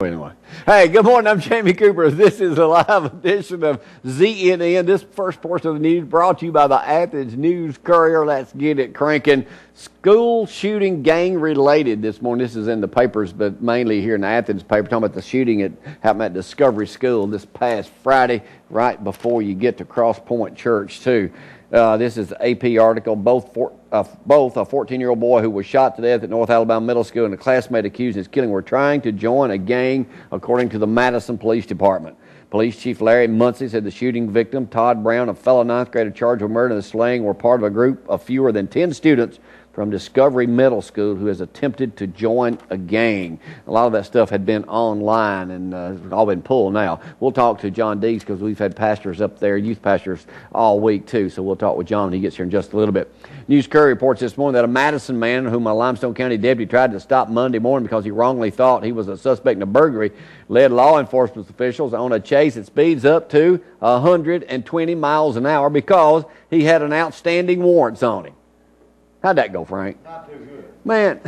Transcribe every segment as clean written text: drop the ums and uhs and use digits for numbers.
Anyway, hey, good morning. I'm Jamie Cooper. This is a live edition of ZNN. This first portion of the news brought to you by the Athens News Courier. Let's get it cranking. School shooting gang related this morning. This is in the papers, but mainly here in the Athens paper, talking about the shooting that happened at Discovery School this past Friday, right before you get to Cross Point Church, too. This is an AP article. Both a 14-year-old boy who was shot to death at North Alabama Middle School and a classmate accused of his killing were trying to join a gang, according to the Madison Police Department. Police Chief Larry Muncie said the shooting victim, Todd Brown, a fellow ninth grader charged with murder and slaying, were part of a group of fewer than 10 students from Discovery Middle School who has attempted to join a gang. A lot of that stuff had been online and it's all been pulled now. We'll talk to John Dees because we've had pastors up there, youth pastors, all week too. So we'll talk with John when he gets here in just a little bit. News Courier reports this morning that a Madison man whom a Limestone County deputy tried to stop Monday morning because he wrongly thought he was a suspect in a burglary led law enforcement officials on a chase that speeds up to 120 miles an hour because he had an outstanding warrants on him. How'd that go, Frank? Not too good. Man,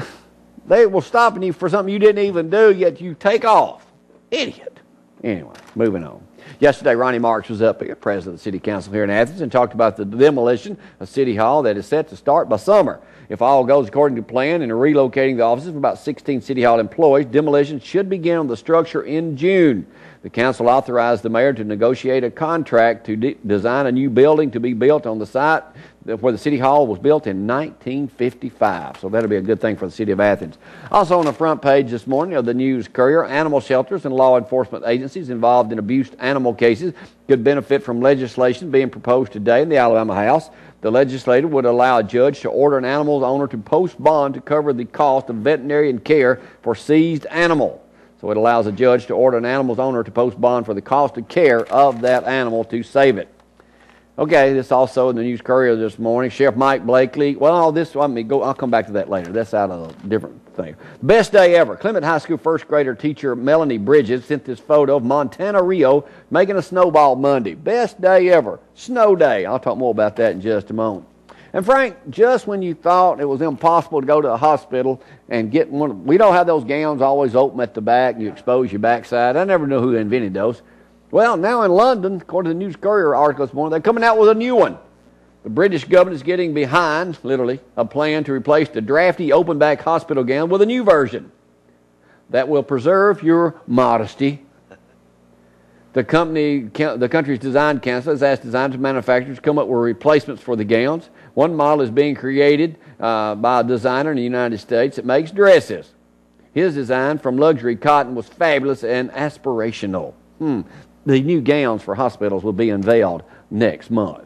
they were stopping you for something you didn't even do, yet you take off. Idiot. Anyway, moving on. Yesterday, Ronnie Marks was up here, president of the City Council here in Athens, and talked about the demolition of City Hall that is set to start by summer. If all goes according to plan and relocating the offices of about 16 City Hall employees, demolition should begin on the structure in June. The council authorized the mayor to negotiate a contract to design a new building to be built on the site where the City Hall was built in 1955. So that'll be a good thing for the city of Athens. Also on the front page this morning of the News Courier, animal shelters and law enforcement agencies involved in abused animal cases could benefit from legislation being proposed today in the Alabama House. The legislature would allow a judge to order an animal's owner to post bond to cover the cost of veterinarian care for seized animal. So it allows a judge to order an animal's owner to post bond for the cost of care of that animal to save it. Okay, this also in the News Courier this morning. Sheriff Mike Blakely. Well, I'll come back to that later. That's out of a different thing. Best day ever. Clement High School first grader teacher Melanie Bridges sent this photo of Montana Rio making a snowball Monday. Best day ever. Snow day. I'll talk more about that in just a moment. And Frank, just when you thought it was impossible to go to a hospital and get one, we don't have those gowns always open at the back and you expose your backside. I never knew who invented those. Well, now in London, according to the News Courier article this morning, they're coming out with a new one. The British government is getting behind, literally, a plan to replace the drafty open-back hospital gown with a new version that will preserve your modesty. The country's design council has asked designers and manufacturers to come up with replacements for the gowns. One model is being created by a designer in the United States that makes dresses. His design from luxury cotton was fabulous and aspirational. The new gowns for hospitals will be unveiled next month.